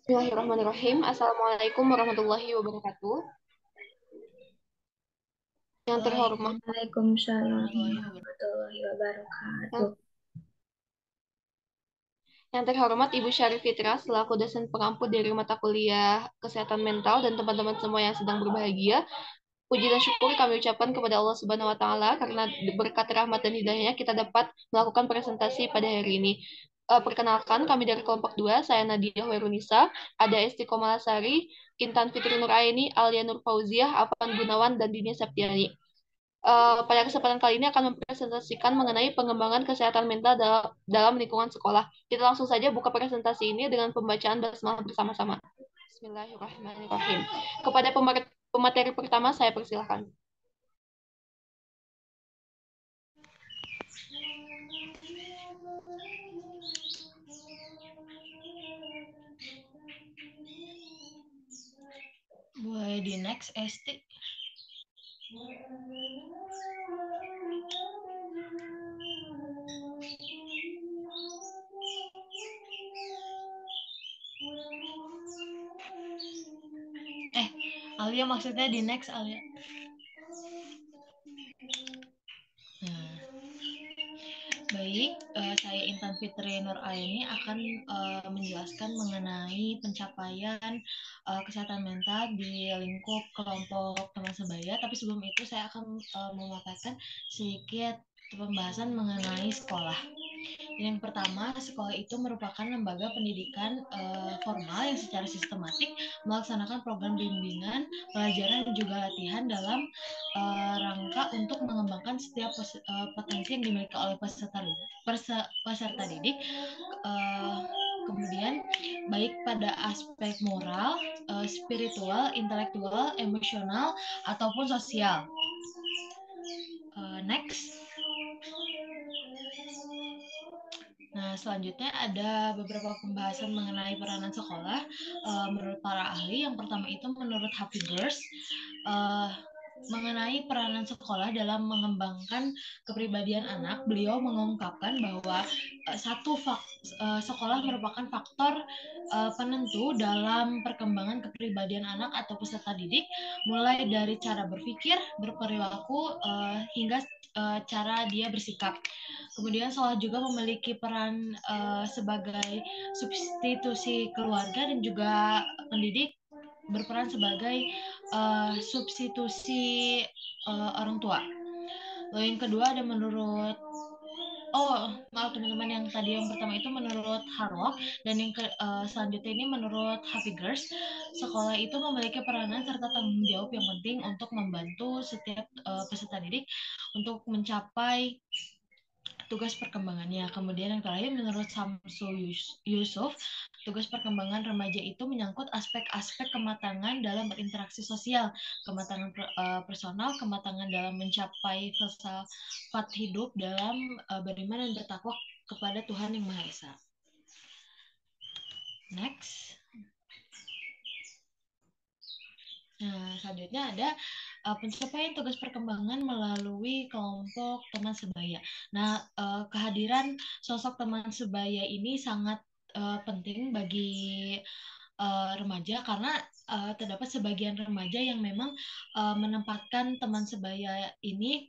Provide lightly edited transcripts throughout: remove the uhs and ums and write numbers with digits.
Bismillahirrahmanirrahim. Assalamualaikum warahmatullahi wabarakatuh. Yang terhormat, Waalaikumsalam Warahmatullahi wabarakatuh. warahmatullahi wabarakatuh. yang, yang terhormat Ibu Syarif Fitra selaku dosen pengampu dari mata kuliah Kesehatan Mental dan teman-teman semua yang sedang berbahagia. Puji dan syukur kami ucapkan kepada Allah Subhanahu wa taala karena berkat rahmat dan hidayahnya kita dapat melakukan presentasi pada hari ini. Perkenalkan kami dari kelompok 2, saya Nadia Hoirunisa, ada Esti Komalasari, Intan Fitri Nuraini, Alia Nur Fauziah, Afan Gunawan, dan Dini Septiani. Pada kesempatan kali ini akan mempresentasikan mengenai pengembangan kesehatan mental dalam lingkungan sekolah. Kita langsung saja buka presentasi ini dengan pembacaan basmalah bersama-sama. Bismillahirrahmanirrahim. Kepada pemateri pertama, saya persilahkan. Boleh di next, Esti. Alia maksudnya di next, Alia. Nah, baik, saya Intan Fitri Nuraini akan menjelaskan mengenai pencapaian kesehatan mental di lingkup kelompok teman sebaya. Tapi sebelum itu saya akan memaparkan sedikit pembahasan mengenai sekolah. Yang pertama, sekolah itu merupakan lembaga pendidikan formal yang secara sistematik melaksanakan program bimbingan, pelajaran, dan juga latihan dalam rangka untuk mengembangkan setiap potensi yang dimiliki oleh peserta didik. Kemudian, baik pada aspek moral, spiritual, intelektual, emosional, ataupun sosial. Next. Nah, selanjutnya ada beberapa pembahasan mengenai peranan sekolah menurut para ahli. Yang pertama itu menurut Happy Girls, mengenai peranan sekolah dalam mengembangkan kepribadian anak, beliau mengungkapkan bahwa sekolah merupakan faktor penentu dalam perkembangan kepribadian anak atau peserta didik, mulai dari cara berpikir, berperilaku, hingga cara dia bersikap. Kemudian sekolah juga memiliki peran sebagai substitusi keluarga dan juga pendidik berperan sebagai substitusi orang tua. Lalu yang kedua ada menurut teman-teman, yang tadi yang pertama itu menurut Harlock, dan yang selanjutnya ini menurut Happy Girls. Sekolah itu memiliki peranan serta tanggung jawab yang penting untuk membantu setiap peserta didik untuk mencapai tugas perkembangannya. Kemudian yang terakhir menurut Samsul Yusuf, tugas perkembangan remaja itu menyangkut aspek-aspek kematangan dalam berinteraksi sosial, kematangan personal, kematangan dalam mencapai filsafat hidup, dalam beriman dan bertakwa kepada Tuhan Yang Maha Esa. Next. Nah, selanjutnya ada pencapaian tugas perkembangan melalui kelompok teman sebaya. Nah, kehadiran sosok teman sebaya ini sangat penting bagi remaja, karena terdapat sebagian remaja yang memang menempatkan teman sebaya ini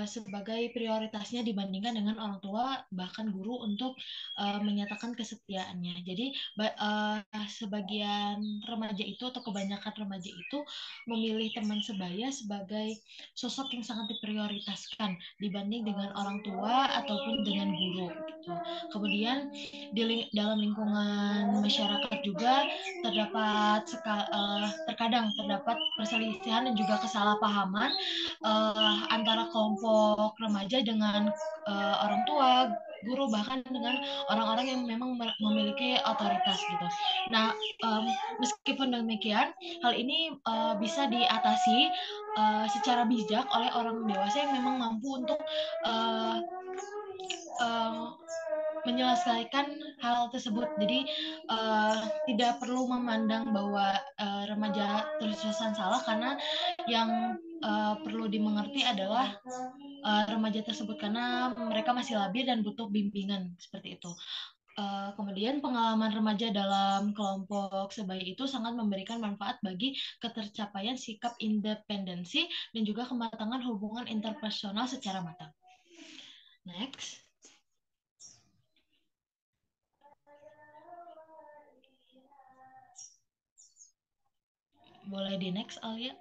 sebagai prioritasnya dibandingkan dengan orang tua bahkan guru untuk menyatakan kesetiaannya. Jadi sebagian remaja itu atau kebanyakan remaja itu memilih teman sebaya sebagai sosok yang sangat diprioritaskan dibanding dengan orang tua ataupun dengan guru gitu. Kemudian dalam lingkungan masyarakat juga terkadang terdapat perselisihan dan juga kesalahpahaman antara kelompok remaja dengan orang tua, guru, bahkan dengan orang-orang yang memang memiliki otoritas gitu. Nah, meskipun demikian, hal ini bisa diatasi secara bijak oleh orang dewasa yang memang mampu untuk menyelesaikan hal tersebut. Jadi tidak perlu memandang bahwa remaja terus-terusan salah, karena yang perlu dimengerti adalah remaja tersebut karena mereka masih labil dan butuh bimbingan seperti itu. Kemudian pengalaman remaja dalam kelompok sebaya itu sangat memberikan manfaat bagi ketercapaian sikap independensi dan juga kematangan hubungan interpersonal secara matang. Next. Boleh di next, Alia?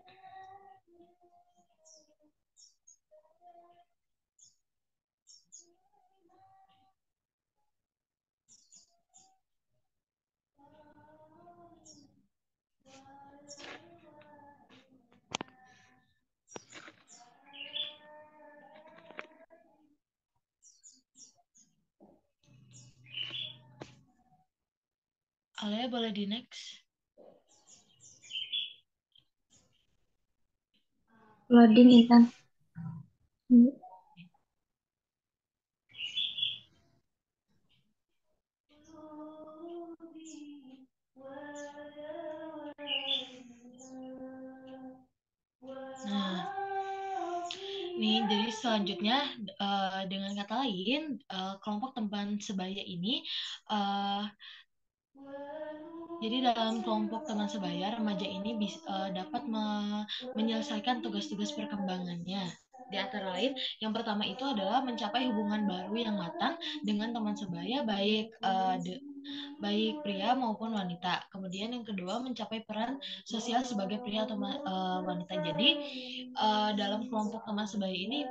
Alia boleh di next. Loading Intan. Nah, nih jadi selanjutnya dengan kata lain kelompok teman sebaya ini jadi dalam kelompok teman sebaya remaja ini dapat menyelesaikan tugas-tugas perkembangannya. Di antara lain, yang pertama itu adalah mencapai hubungan baru yang matang dengan teman sebaya baik pria maupun wanita. Kemudian yang kedua mencapai peran sosial sebagai pria atau wanita. Jadi dalam kelompok teman sebaya ini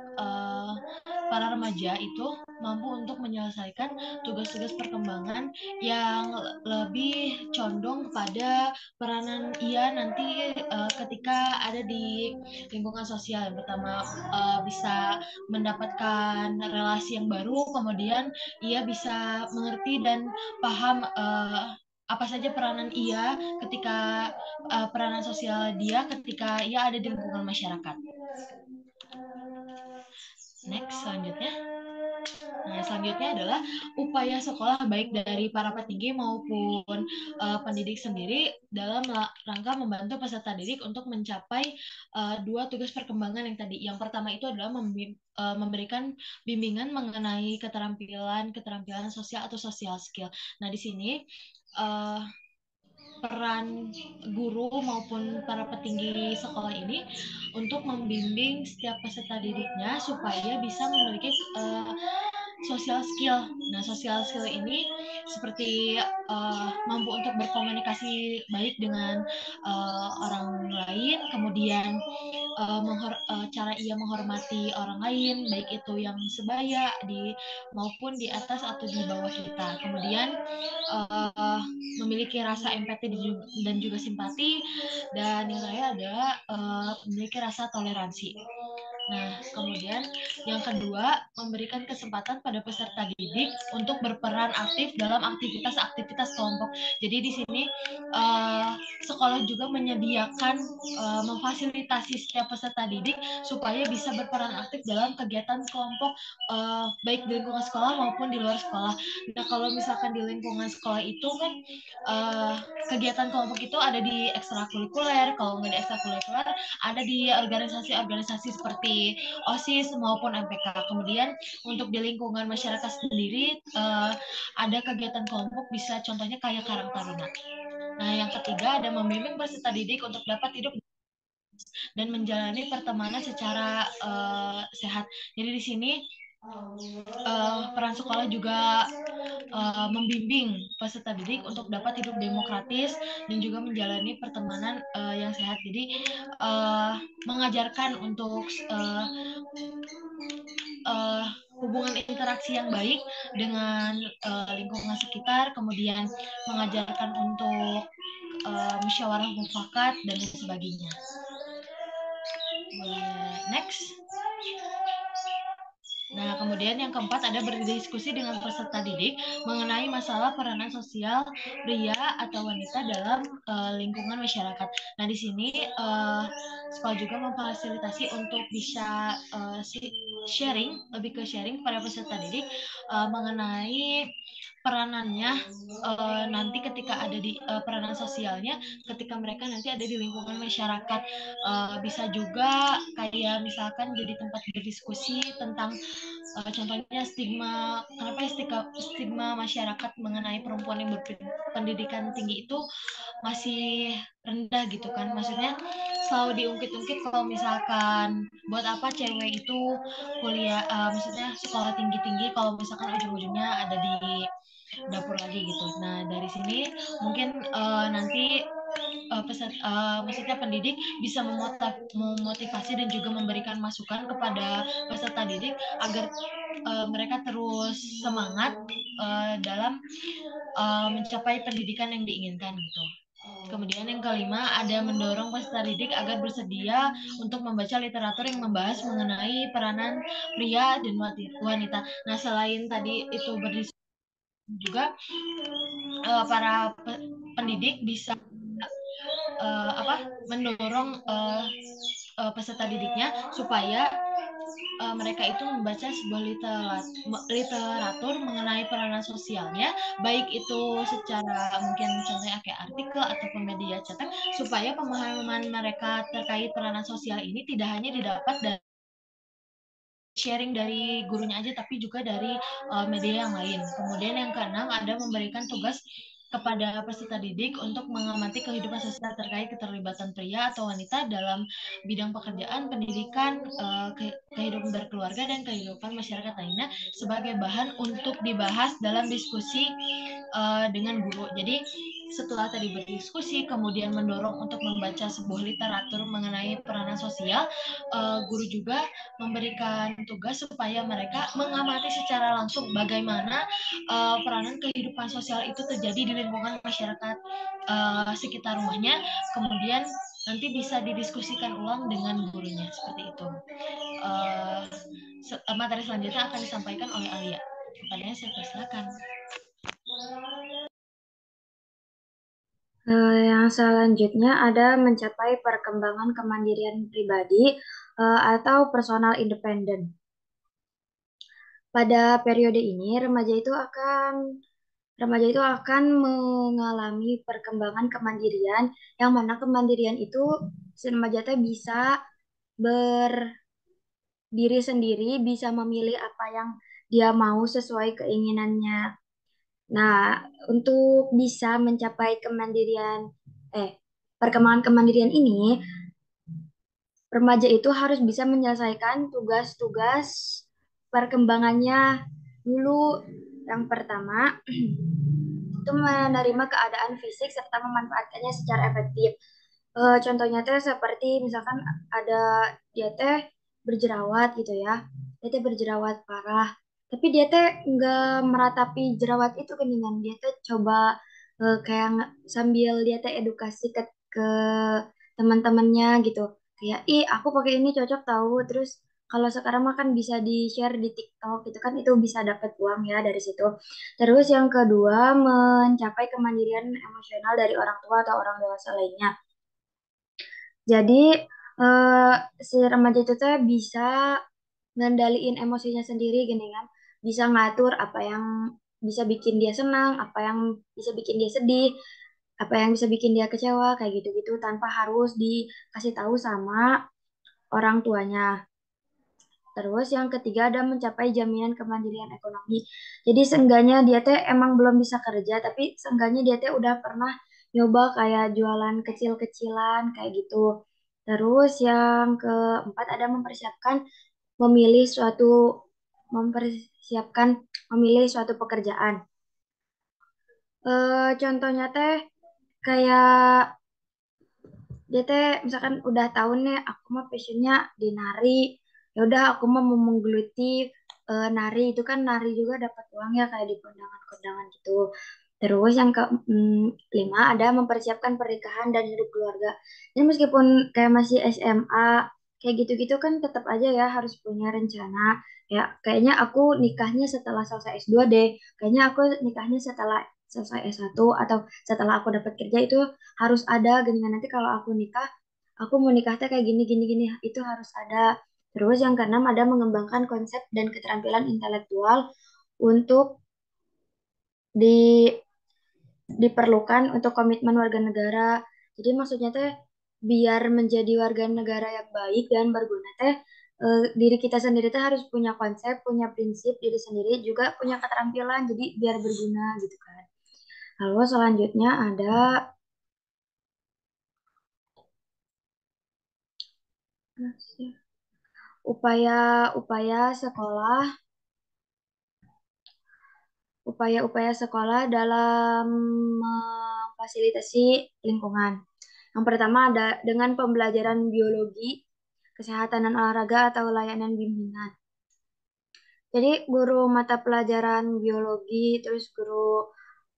para remaja itu mampu untuk menyelesaikan tugas-tugas perkembangan yang lebih condong kepada peranan ia nanti ketika ada di lingkungan sosial. Yang pertama bisa mendapatkan relasi yang baru, kemudian ia bisa mengerti dan paham apa saja peranan ia ketika peranan sosial dia ketika ia ada di lingkungan masyarakat. Next, selanjutnya. Nah, selanjutnya adalah upaya sekolah baik dari para petinggi maupun pendidik sendiri dalam rangka membantu peserta didik untuk mencapai dua tugas perkembangan yang tadi. Yang pertama itu adalah memberikan bimbingan mengenai keterampilan sosial atau social skill. Nah, di sini peran guru maupun para petinggi sekolah ini untuk membimbing setiap peserta didiknya supaya bisa memiliki social skill. Nah, social skill ini seperti mampu untuk berkomunikasi baik dengan orang lain, kemudian cara ia menghormati orang lain, baik itu yang sebaya maupun di atas atau di bawah kita. Kemudian memiliki rasa empati dan juga simpati, dan yang terakhir adalah memiliki rasa toleransi. Nah, kemudian yang kedua, memberikan kesempatan pada peserta didik untuk berperan aktif dalam aktivitas-aktivitas kelompok. Jadi di sini sekolah juga menyediakan memfasilitasi setiap peserta didik supaya bisa berperan aktif dalam kegiatan kelompok baik di lingkungan sekolah maupun di luar sekolah. Nah, kalau misalkan di lingkungan sekolah itu kan kegiatan kelompok itu ada di ekstrakurikuler, kalau nggak di ekstrakurikuler ada di organisasi-organisasi seperti OSIS maupun MPK. Kemudian untuk di lingkungan masyarakat sendiri ada kegiatan kelompok bisa contohnya kayak Karang Taruna. Nah, yang ketiga ada membimbing peserta didik untuk dapat hidup dan menjalani pertemanan secara sehat. Jadi di sini peran sekolah juga membimbing peserta didik untuk dapat hidup demokratis dan juga menjalani pertemanan yang sehat. Jadi mengajarkan untuk hubungan interaksi yang baik dengan lingkungan sekitar, kemudian mengajarkan untuk musyawarah mufakat dan lain sebagainya. Next. Nah, kemudian yang keempat ada berdiskusi dengan peserta didik mengenai masalah peranan sosial pria atau wanita dalam lingkungan masyarakat. Nah, di sini sekolah juga memfasilitasi untuk bisa lebih ke sharing kepada peserta didik mengenai peranannya nanti ketika ada di peranan sosialnya ketika mereka nanti ada di lingkungan masyarakat. Bisa juga kayak misalkan jadi tempat berdiskusi tentang contohnya stigma, kenapa ya stigma masyarakat mengenai perempuan yang berpendidikan tinggi itu masih rendah gitu kan. Maksudnya selalu diungkit-ungkit kalau misalkan buat apa cewek itu kuliah, maksudnya sekolah tinggi-tinggi kalau misalkan ujung-ujungnya ada di dapur lagi gitu. Nah dari sini mungkin nanti maksudnya pendidik bisa memotivasi dan juga memberikan masukan kepada peserta didik agar mereka terus semangat dalam mencapai pendidikan yang diinginkan gitu. Kemudian yang kelima, ada mendorong peserta didik agar bersedia untuk membaca literatur yang membahas mengenai peranan pria dan wanita. Nah, selain tadi itu berdiskusi juga para pendidik bisa mendorong peserta didiknya supaya mereka itu membaca sebuah literatur mengenai peranan sosialnya, baik itu secara mungkin contohnya kayak artikel ataupun media cetak, supaya pemahaman mereka terkait peranan sosial ini tidak hanya didapat dari sharing dari gurunya aja, tapi juga dari media yang lain. Kemudian yang keenam, ada memberikan tugas kepada peserta didik untuk mengamati kehidupan sosial terkait keterlibatan pria atau wanita dalam bidang pekerjaan, pendidikan, kehidupan berkeluarga, dan kehidupan masyarakat lainnya sebagai bahan untuk dibahas dalam diskusi dengan guru. Jadi setelah tadi berdiskusi, kemudian mendorong untuk membaca sebuah literatur mengenai peranan sosial, guru juga memberikan tugas supaya mereka mengamati secara langsung bagaimana peranan kehidupan sosial itu terjadi di lingkungan masyarakat sekitar rumahnya, kemudian nanti bisa didiskusikan ulang dengan gurunya seperti itu. Materi selanjutnya akan disampaikan oleh Alia. Kepadanya saya persilakan. Yang selanjutnya ada mencapai perkembangan kemandirian pribadi atau personal independen. Pada periode ini, remaja itu akan mengalami perkembangan kemandirian, yang mana kemandirian itu si remaja itu bisa berdiri sendiri, bisa memilih apa yang dia mau sesuai keinginannya. Nah, untuk bisa mencapai perkembangan kemandirian ini, remaja itu harus bisa menyelesaikan tugas-tugas perkembangannya dulu. Yang pertama, itu menerima keadaan fisik serta memanfaatkannya secara efektif. Contohnya teh seperti misalkan ada dia teh berjerawat gitu ya, dia teh berjerawat parah, tapi dia teh nggak meratapi jerawat itu keningan, dia teh coba kayak sambil dia teh edukasi ke teman-temannya gitu, kayak ih aku pakai ini cocok tahu, terus kalau sekarang mah kan bisa di share di TikTok gitu kan, itu bisa dapat uang ya dari situ. Terus yang kedua, mencapai kemandirian emosional dari orang tua atau orang dewasa lainnya. Jadi eh, si remaja itu teh bisa ngendaliin emosinya sendiri gini kan, bisa ngatur apa yang bisa bikin dia senang, apa yang bisa bikin dia sedih, apa yang bisa bikin dia kecewa kayak gitu-gitu tanpa harus dikasih tahu sama orang tuanya. Terus yang ketiga ada mencapai jaminan kemandirian ekonomi. Jadi seenggaknya dia teh emang belum bisa kerja, tapi seenggaknya dia teh udah pernah nyoba kayak jualan kecil-kecilan kayak gitu. Terus yang keempat ada memilih suatu mempersiapkan memilih suatu pekerjaan. Contohnya teh kayak dia teh misalkan udah tahu nih aku mah passionnya di nari, ya udah aku mah mau menggeluti nari, itu kan nari juga dapat uang ya kayak di kondangan-kondangan gitu. Terus yang kelima ada mempersiapkan pernikahan dan hidup keluarga. Ini meskipun kayak masih SMA kayak gitu-gitu kan tetap aja ya harus punya rencana. Ya kayaknya aku nikahnya setelah selesai S2 deh. Kayaknya aku nikahnya setelah selesai S1 atau setelah aku dapat kerja, itu harus ada gini, nanti kalau aku nikah aku mau nikah teh kayak gini gini gini, itu harus ada. Terus yang keenam ada mengembangkan konsep dan keterampilan intelektual untuk di diperlukan untuk komitmen warga negara. Jadi maksudnya teh biar menjadi warga negara yang baik dan berguna teh diri kita sendiri tuh harus punya konsep, punya prinsip diri sendiri, juga punya keterampilan, jadi biar berguna gitu kan. Lalu selanjutnya ada upaya-upaya sekolah, upaya-upaya sekolah dalam memfasilitasi lingkungan. Yang pertama ada dengan pembelajaran biologi, kesehatan dan olahraga atau layanan bimbingan. Jadi guru mata pelajaran biologi, terus guru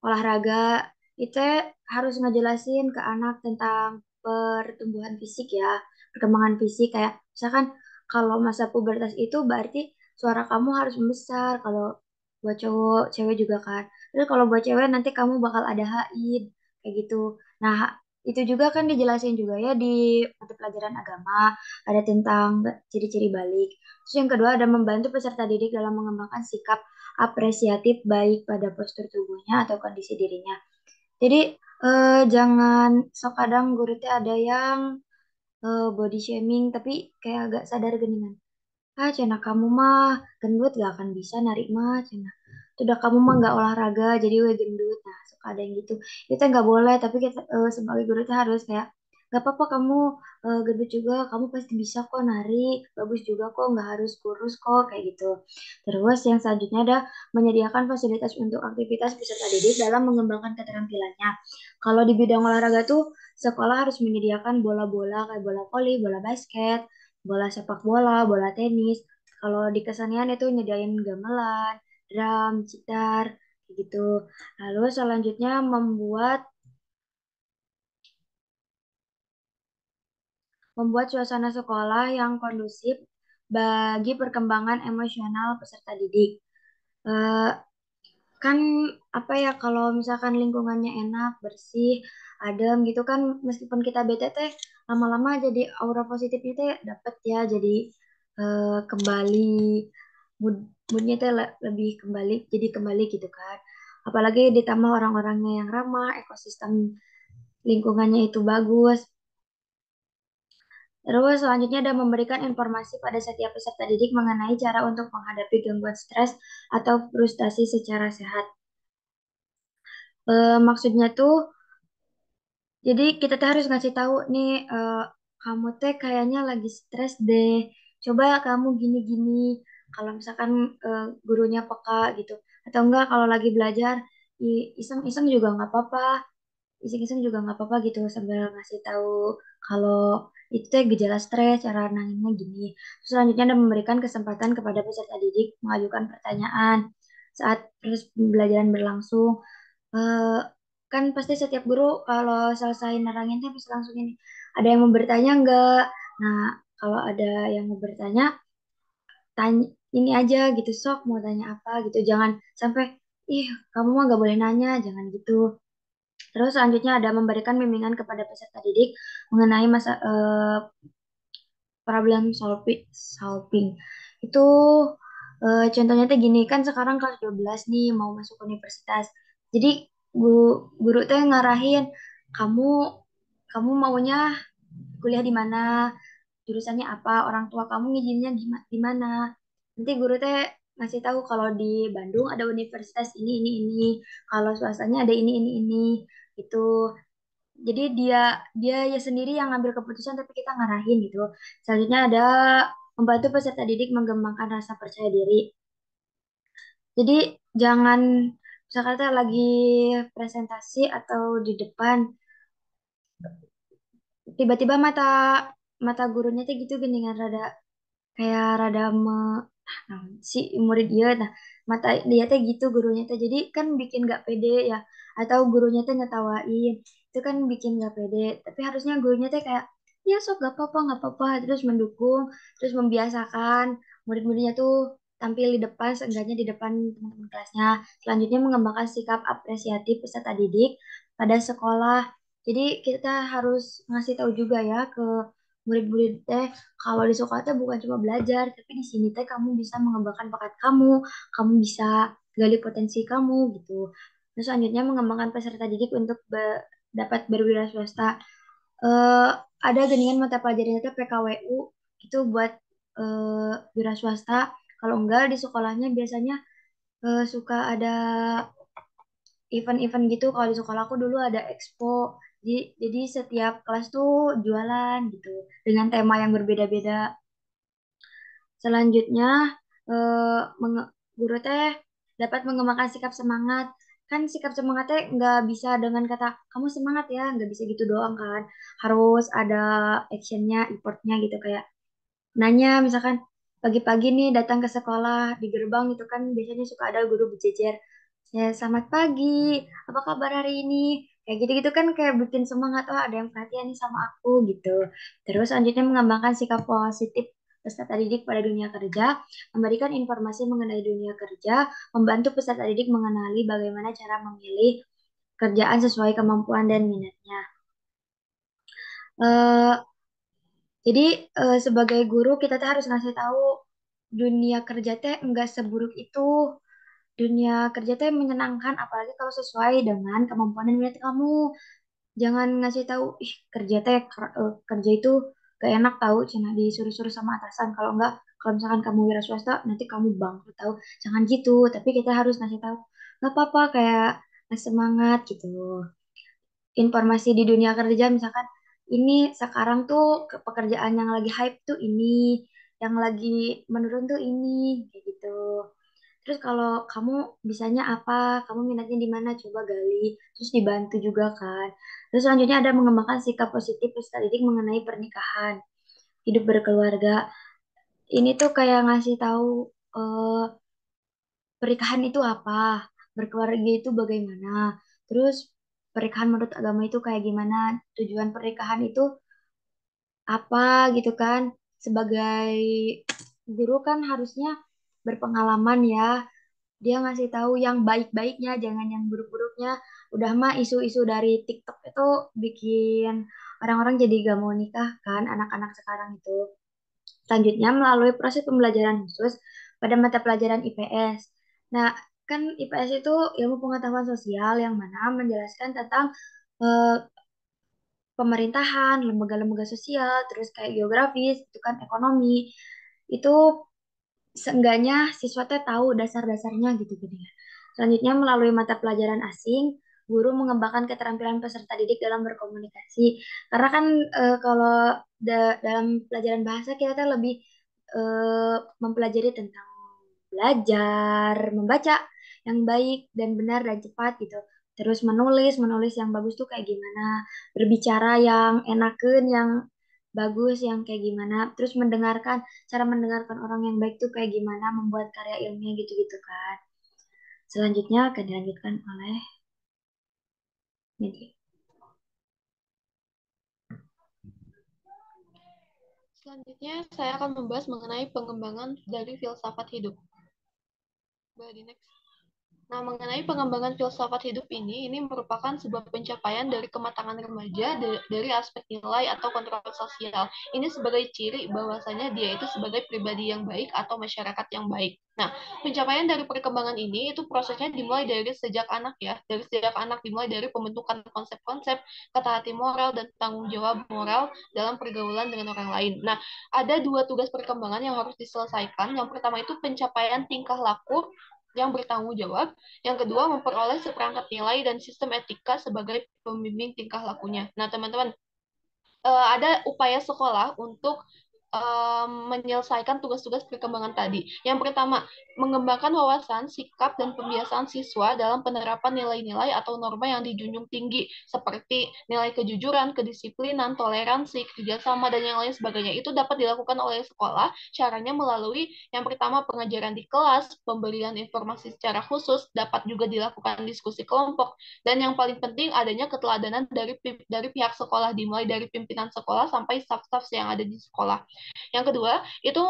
olahraga, itu harus ngejelasin ke anak tentang pertumbuhan fisik ya, perkembangan fisik. Kayak misalkan kalau masa pubertas itu berarti suara kamu harus membesar, kalau buat cowok, cewek juga kan. Terus kalau buat cewek nanti kamu bakal ada haid, kayak gitu. Nah, itu juga kan dijelasin juga ya di mata pelajaran agama, ada tentang ciri-ciri balik. Terus yang kedua ada membantu peserta didik dalam mengembangkan sikap apresiatif baik pada postur tubuhnya atau kondisi dirinya. Jadi jangan sok kadang guru teh ada yang body shaming tapi kayak agak sadar geningan. Ah, cina kamu mah gendut gak akan bisa narik mah, cina. Udah kamu mah gak olahraga jadi we gendut. Nah, suka ada yang gitu. Itu nggak boleh, tapi kita sebagai guru tuh harus kayak gak apa-apa kamu gendut juga, kamu pasti bisa kok nari, bagus juga kok, nggak harus kurus kok kayak gitu. Terus yang selanjutnya ada menyediakan fasilitas untuk aktivitas peserta didik dalam mengembangkan keterampilannya. Kalau di bidang olahraga tuh sekolah harus menyediakan bola-bola kayak bola voli, bola basket, bola sepak bola, bola tenis. Kalau di kesenian itu nyediain gamelan, drum, gitar, kayak gitu. Lalu selanjutnya membuat suasana sekolah yang kondusif bagi perkembangan emosional peserta didik. Eh, kan apa ya kalau misalkan lingkungannya enak, bersih, adem gitu kan meskipun kita bete teh lama-lama jadi aura positifnya teh dapet ya jadi kembali mood moodnya teh lebih kembali jadi kembali gitu kan. Apalagi ditambah orang-orangnya yang ramah, ekosistem lingkungannya itu bagus. Terus selanjutnya ada memberikan informasi pada setiap peserta didik mengenai cara untuk menghadapi gangguan stres atau frustasi secara sehat. Maksudnya tuh, jadi kita tuh harus ngasih tahu nih, kamu teh kayaknya lagi stres deh. Coba kamu gini-gini. Kalau misalkan gurunya peka gitu, atau enggak kalau lagi belajar, iseng-iseng juga nggak apa-apa. Iseng-iseng juga nggak apa-apa gitu sambil ngasih tahu kalau itu teh gejala stres, cara nanginnya gini. Terus selanjutnya ada memberikan kesempatan kepada peserta didik mengajukan pertanyaan saat proses pembelajaran berlangsung. Eh, kan pasti setiap guru kalau selesai nerangin teh pasti langsung ini. Ada yang mau bertanya enggak? Nah, kalau ada yang mau bertanya, tanya ini aja gitu sok mau tanya apa gitu. Jangan sampai ih kamu mah gak boleh nanya, jangan gitu. Terus selanjutnya ada memberikan bimbingan kepada peserta didik mengenai problem solving. Itu contohnya tuh gini, kan sekarang kelas 12 nih mau masuk universitas. Jadi guru tuh yang ngarahin kamu kamu maunya kuliah di mana, jurusannya apa, orang tua kamu ngizinnya gimana. Nanti guru teh ngasih tahu kalau di Bandung ada universitas ini. Kalau swastanya ada ini. Gitu. Jadi dia dia ya sendiri yang ngambil keputusan tapi kita ngarahin gitu. Selanjutnya ada membantu peserta didik mengembangkan rasa percaya diri. Jadi jangan misalkan kita lagi presentasi atau di depan tiba-tiba mata mata gurunya tuh gitu geningan rada kayak rada nah, si murid dia nah mata dia teh gitu gurunya teh jadi kan bikin gak pede ya atau gurunya teh ngetawain itu kan bikin gak pede tapi harusnya gurunya teh kayak ya sok gak apa-apa terus mendukung terus membiasakan murid-muridnya tuh tampil di depan seenggaknya di depan teman-teman kelasnya selanjutnya mengembangkan sikap apresiatif peserta didik pada sekolah jadi kita harus ngasih tahu juga ya ke murid-murid teh kalau di sekolah teh bukan cuma belajar, tapi di sini teh kamu bisa mengembangkan bakat kamu bisa gali potensi kamu gitu. Terus selanjutnya mengembangkan peserta didik untuk dapat berwira swasta. Eh ada geningan mata pelajarannya teh PKWU itu buat wira swasta. Kalau enggak di sekolahnya biasanya suka ada event-event gitu. Kalau di sekolah aku dulu ada expo. Jadi setiap kelas tuh jualan gitu dengan tema yang berbeda-beda. Selanjutnya, guru teh dapat mengembangkan sikap semangat. Kan sikap semangatnya nggak bisa dengan kata, kamu semangat ya, nggak bisa gitu doang kan. Harus ada actionnya, effortnya gitu. Kayak nanya misalkan, pagi-pagi nih datang ke sekolah, di gerbang itu kan biasanya suka ada guru berjejer. Ya, selamat pagi, apa kabar hari ini? Kayak gitu-gitu kan kayak bikin semangat, oh ada yang perhatian nih sama aku gitu. Terus selanjutnya mengembangkan sikap positif peserta didik pada dunia kerja, memberikan informasi mengenai dunia kerja, membantu peserta didik mengenali bagaimana cara memilih kerjaan sesuai kemampuan dan minatnya. Eh, jadi sebagai guru kita tuh harus ngasih tahu dunia kerja teh enggak seburuk itu. Dunia kerja teh menyenangkan apalagi kalau sesuai dengan kemampuan dan minat kamu. Jangan ngasih tahu ih kerja teh kerja itu gak enak tahu cina disuruh-suruh sama atasan. Kalau misalkan kamu wira swasta nanti kamu bangkrut tahu. Jangan gitu, tapi kita harus ngasih tahu nggak apa-apa kayak semangat gitu. Informasi di dunia kerja misalkan ini sekarang tuh pekerjaan yang lagi hype tuh ini, yang lagi menurun tuh ini kayak gitu. Terus kalau kamu bisanya apa, kamu minatnya di mana, coba gali, terus dibantu juga kan. Terus selanjutnya ada mengembangkan sikap positif peserta didik mengenai pernikahan, hidup berkeluarga. Ini tuh kayak ngasih tahu eh, pernikahan itu apa, berkeluarga itu bagaimana, terus pernikahan menurut agama itu kayak gimana, tujuan pernikahan itu apa gitu kan. Sebagai guru kan harusnya berpengalaman ya. Dia ngasih tahu yang baik-baiknya, jangan yang buruk-buruknya. Udah mah isu-isu dari TikTok itu bikin orang-orang jadi gak mau nikah kan, anak-anak sekarang itu. Selanjutnya, melalui proses pembelajaran khusus pada mata pelajaran IPS. Nah, kan IPS itu ilmu pengetahuan sosial yang mana menjelaskan tentang eh, pemerintahan, lembaga-lembaga sosial, terus kayak geografis, itu kan ekonomi. Itu seenggaknya siswa teh tahu dasar-dasarnya gitu gitu ya. Selanjutnya melalui mata pelajaran asing, guru mengembangkan keterampilan peserta didik dalam berkomunikasi. Karena kan kalau dalam pelajaran bahasa kita tuh lebih mempelajari tentang belajar, membaca yang baik dan benar dan cepat gitu. Terus menulis yang bagus tuh kayak gimana, berbicara yang enakeun, yang bagus, yang kayak gimana. Terus cara mendengarkan orang yang baik tuh kayak gimana, membuat karya ilmiah gitu-gitu kan. Selanjutnya akan dilanjutkan oleh media. Selanjutnya, saya akan membahas mengenai pengembangan dari filsafat hidup. Boleh di next. Nah, mengenai pengembangan filsafat hidup ini merupakan sebuah pencapaian dari kematangan remaja dari aspek nilai atau kontrol sosial. Ini sebagai ciri bahwasanya dia itu sebagai pribadi yang baik atau masyarakat yang baik. Nah, pencapaian dari perkembangan ini itu prosesnya dimulai dari sejak anak ya. Dari sejak anak dimulai dari pembentukan konsep-konsep, ketaati moral, dan tanggung jawab moral dalam pergaulan dengan orang lain. Nah, ada dua tugas perkembangan yang harus diselesaikan. Yang pertama itu pencapaian tingkah laku yang bertanggung jawab. Yang kedua, memperoleh seperangkat nilai dan sistem etika sebagai pembimbing tingkah lakunya. Nah, teman-teman, ada upaya sekolah untuk menyelesaikan tugas-tugas perkembangan tadi. Yang pertama, mengembangkan wawasan, sikap, dan pembiasaan siswa dalam penerapan nilai-nilai atau norma yang dijunjung tinggi, seperti nilai kejujuran, kedisiplinan, toleransi, kerjasama, dan yang lain sebagainya. Itu dapat dilakukan oleh sekolah, caranya melalui yang pertama pengajaran di kelas, pemberian informasi secara khusus, dapat juga dilakukan diskusi kelompok, dan yang paling penting adanya keteladanan dari pihak sekolah, dimulai dari pimpinan sekolah sampai staf-staf yang ada di sekolah. Yang kedua, itu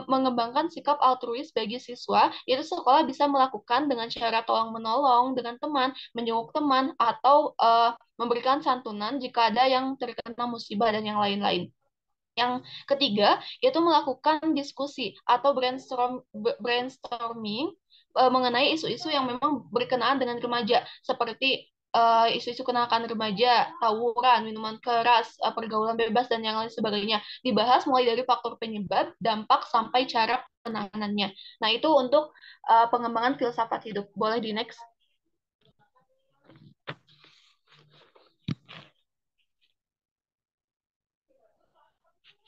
mengembangkan sikap altruis bagi siswa. Itu sekolah bisa melakukan dengan cara tolong menolong dengan teman, menjenguk teman, atau memberikan santunan jika ada yang terkena musibah dan yang lain-lain. Yang ketiga, itu melakukan diskusi atau brainstorming mengenai isu-isu yang memang berkenaan dengan remaja, seperti isu-isu kenakan remaja, tawuran, minuman keras, pergaulan bebas, dan yang lain sebagainya. Dibahas mulai dari faktor penyebab, dampak, sampai cara penanganannya. Nah, itu untuk pengembangan filsafat hidup. Boleh di next.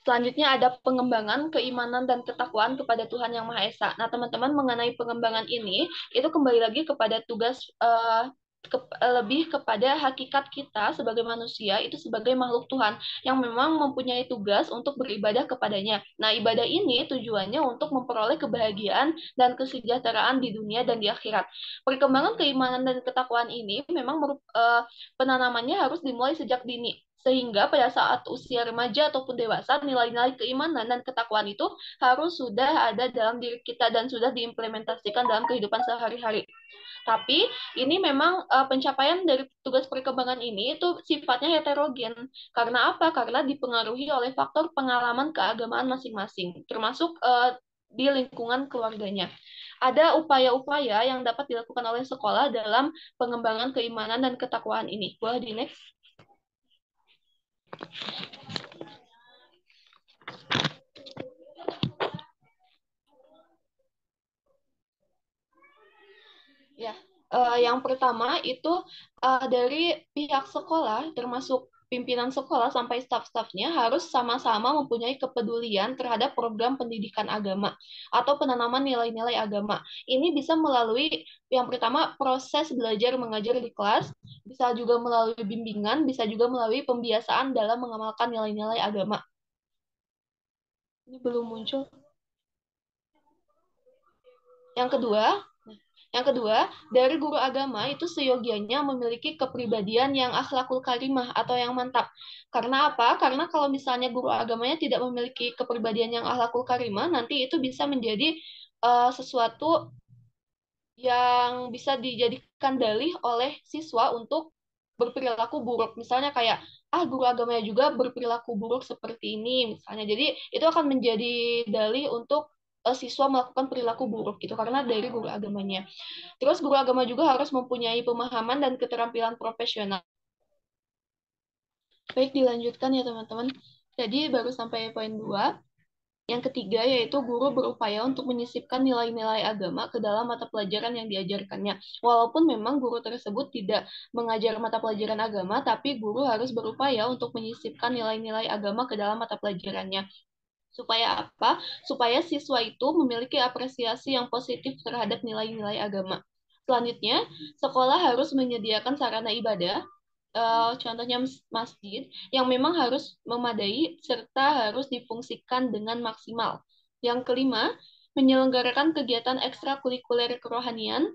Selanjutnya ada pengembangan keimanan dan ketakwaan kepada Tuhan Yang Maha Esa. Nah, teman-teman mengenai pengembangan ini, itu kembali lagi kepada tugas lebih kepada hakikat kita sebagai manusia, itu sebagai makhluk Tuhan yang memang mempunyai tugas untuk beribadah kepadanya. Nah, ibadah ini tujuannya untuk memperoleh kebahagiaan dan kesejahteraan di dunia dan di akhirat. Perkembangan keimanan dan ketakwaan ini memang penanamannya harus dimulai sejak dini. Sehingga pada saat usia remaja ataupun dewasa, nilai-nilai keimanan dan ketakwaan itu harus sudah ada dalam diri kita dan sudah diimplementasikan dalam kehidupan sehari-hari. Tapi ini memang pencapaian dari tugas perkembangan ini itu sifatnya heterogen. Karena apa? Karena dipengaruhi oleh faktor pengalaman keagamaan masing-masing, termasuk di lingkungan keluarganya. Ada upaya-upaya yang dapat dilakukan oleh sekolah dalam pengembangan keimanan dan ketakwaan ini. Boleh di next? Ya, yang pertama itu dari pihak sekolah, termasuk pimpinan sekolah sampai staf-stafnya harus sama-sama mempunyai kepedulian terhadap program pendidikan agama atau penanaman nilai-nilai agama. Ini bisa melalui yang pertama proses belajar mengajar di kelas, bisa juga melalui bimbingan, bisa juga melalui pembiasaan dalam mengamalkan nilai-nilai agama. Ini belum muncul. Yang kedua, Yang kedua, dari guru agama itu seyogianya memiliki kepribadian yang akhlakul karimah atau yang mantap. Karena apa? Karena kalau misalnya guru agamanya tidak memiliki kepribadian yang akhlakul karimah, nanti itu bisa menjadi sesuatu yang bisa dijadikan dalih oleh siswa untuk berperilaku buruk. Misalnya kayak, guru agamanya juga berperilaku buruk seperti ini, misalnya. Jadi itu akan menjadi dalih untuk siswa melakukan perilaku buruk gitu karena dari guru agamanya. Terus guru agama juga harus mempunyai pemahaman dan keterampilan profesional. Baik, dilanjutkan ya teman-teman. Jadi baru sampai poin 2. Yang ketiga yaitu guru berupaya untuk menyisipkan nilai-nilai agama ke dalam mata pelajaran yang diajarkannya. Walaupun memang guru tersebut tidak mengajar mata pelajaran agama, tapi guru harus berupaya untuk menyisipkan nilai-nilai agama ke dalam mata pelajarannya. Supaya apa? Supaya siswa itu memiliki apresiasi yang positif terhadap nilai-nilai agama. Selanjutnya, sekolah harus menyediakan sarana ibadah, contohnya masjid, yang memang harus memadai serta harus difungsikan dengan maksimal. Yang kelima, menyelenggarakan kegiatan ekstrakurikuler kerohanian,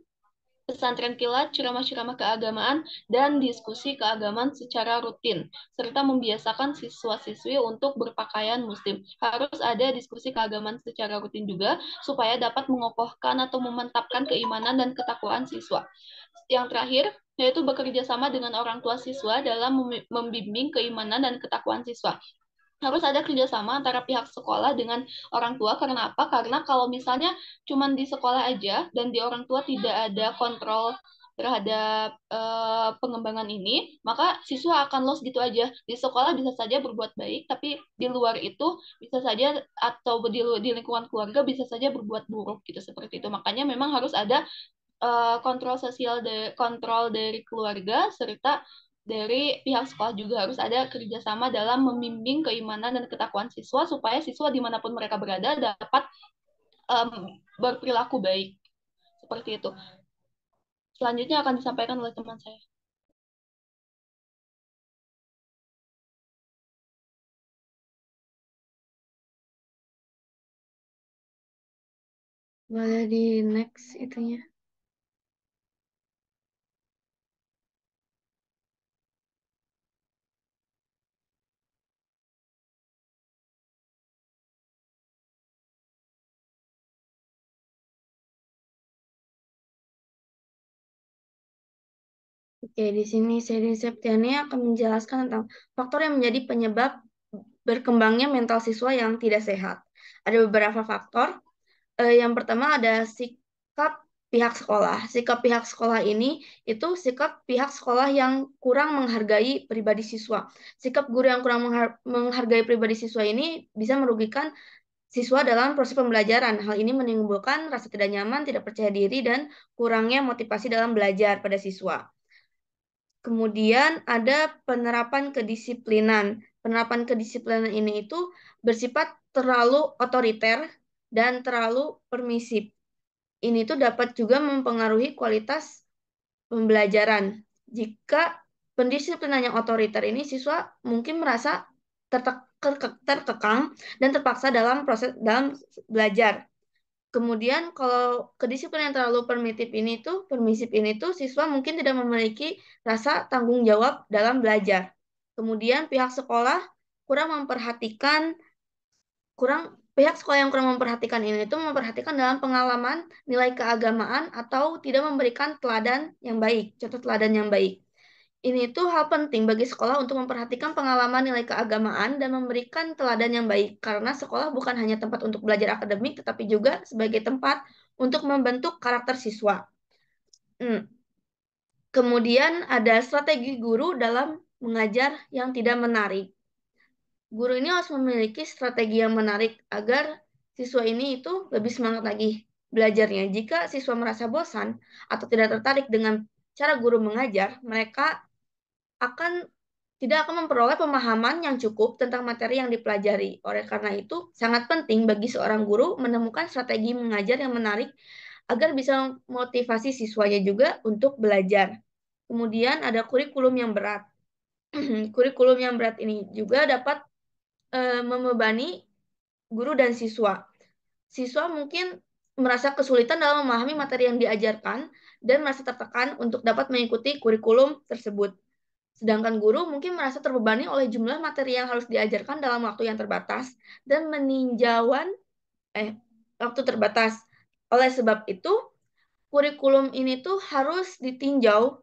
pesantren kilat, ceramah-ceramah keagamaan, dan diskusi keagamaan secara rutin, serta membiasakan siswa-siswi untuk berpakaian muslim. Harus ada diskusi keagamaan secara rutin juga, supaya dapat mengokohkan atau memantapkan keimanan dan ketakwaan siswa. Yang terakhir, yaitu bekerja sama dengan orang tua siswa dalam membimbing keimanan dan ketakwaan siswa. Harus ada kerjasama antara pihak sekolah dengan orang tua. Karena apa? Karena kalau misalnya cuma di sekolah aja dan di orang tua tidak ada kontrol terhadap pengembangan ini, maka siswa akan lost gitu aja. Di sekolah bisa saja berbuat baik, tapi di luar itu bisa saja, atau di lingkungan keluarga bisa saja berbuat buruk gitu, seperti itu. Makanya memang harus ada kontrol sosial, kontrol dari keluarga, serta dari pihak sekolah juga harus ada kerjasama dalam membimbing keimanan dan ketakwaan siswa supaya siswa dimanapun mereka berada dapat berperilaku baik. Seperti itu. Selanjutnya akan disampaikan oleh teman saya. Boleh di next itunya. Oke, di sini Seri Septiani akan menjelaskan tentang faktor yang menjadi penyebab berkembangnya mental siswa yang tidak sehat. Ada beberapa faktor. Yang pertama ada sikap pihak sekolah. Sikap pihak sekolah ini itu sikap pihak sekolah yang kurang menghargai pribadi siswa. Sikap guru yang kurang menghargai pribadi siswa ini bisa merugikan siswa dalam proses pembelajaran. Hal ini menimbulkan rasa tidak nyaman, tidak percaya diri, dan kurangnya motivasi dalam belajar pada siswa. Kemudian ada penerapan kedisiplinan. Penerapan kedisiplinan ini itu bersifat terlalu otoriter dan terlalu permisif. Ini tuh dapat juga mempengaruhi kualitas pembelajaran. Jika pendisiplinan yang otoriter ini, siswa mungkin merasa terkekang dan terpaksa dalam dalam belajar. Kemudian kalau kedisiplinan yang terlalu permisif ini tuh siswa mungkin tidak memiliki rasa tanggung jawab dalam belajar. Kemudian pihak sekolah yang kurang memperhatikan ini itu memperhatikan dalam pengalaman nilai keagamaan atau tidak memberikan teladan yang baik, contoh teladan yang baik. Ini tuh hal penting bagi sekolah untuk memperhatikan pengalaman nilai keagamaan dan memberikan teladan yang baik, karena sekolah bukan hanya tempat untuk belajar akademik, tetapi juga sebagai tempat untuk membentuk karakter siswa. Kemudian ada strategi guru dalam mengajar yang tidak menarik. Guru ini harus memiliki strategi yang menarik agar siswa ini itu lebih semangat lagi belajarnya. Jika siswa merasa bosan atau tidak tertarik dengan cara guru mengajar, mereka tidak akan memperoleh pemahaman yang cukup tentang materi yang dipelajari. Oleh karena itu, sangat penting bagi seorang guru menemukan strategi mengajar yang menarik agar bisa memotivasi siswanya juga untuk belajar. Kemudian ada kurikulum yang berat. Kurikulum yang berat ini juga dapat membebani guru dan siswa. Siswa mungkin merasa kesulitan dalam memahami materi yang diajarkan dan merasa tertekan untuk dapat mengikuti kurikulum tersebut. Sedangkan guru mungkin merasa terbebani oleh jumlah materi yang harus diajarkan dalam waktu yang terbatas dan waktu terbatas. Oleh sebab itu, kurikulum ini tuh harus ditinjau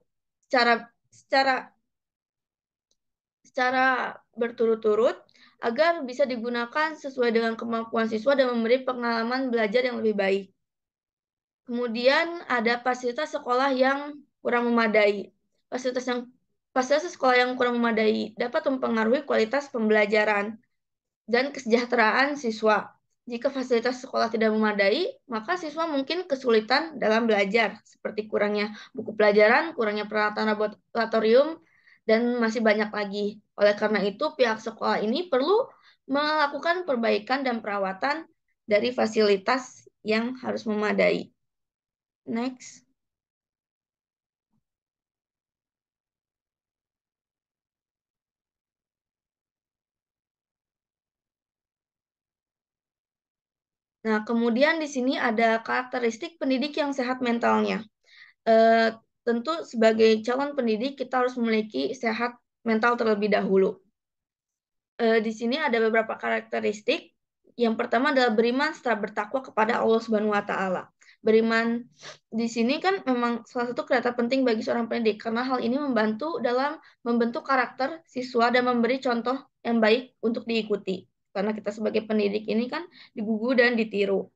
secara berturut-turut agar bisa digunakan sesuai dengan kemampuan siswa dan memberi pengalaman belajar yang lebih baik. Kemudian ada fasilitas sekolah yang kurang memadai. Fasilitas sekolah yang kurang memadai dapat mempengaruhi kualitas pembelajaran dan kesejahteraan siswa. Jika fasilitas sekolah tidak memadai, maka siswa mungkin kesulitan dalam belajar, seperti kurangnya buku pelajaran, kurangnya peralatan laboratorium, dan masih banyak lagi. Oleh karena itu, pihak sekolah ini perlu melakukan perbaikan dan perawatan dari fasilitas yang harus memadai. Next. Nah, kemudian di sini ada karakteristik pendidik yang sehat mentalnya. Tentu sebagai calon pendidik kita harus memiliki sehat mental terlebih dahulu. Di sini ada beberapa karakteristik. Yang pertama adalah beriman serta bertakwa kepada Allah Subhanahu wa taala. Beriman di sini kan memang salah satu kriteria penting bagi seorang pendidik karena hal ini membantu dalam membentuk karakter siswa dan memberi contoh yang baik untuk diikuti. Karena kita sebagai pendidik ini kan digugu dan ditiru.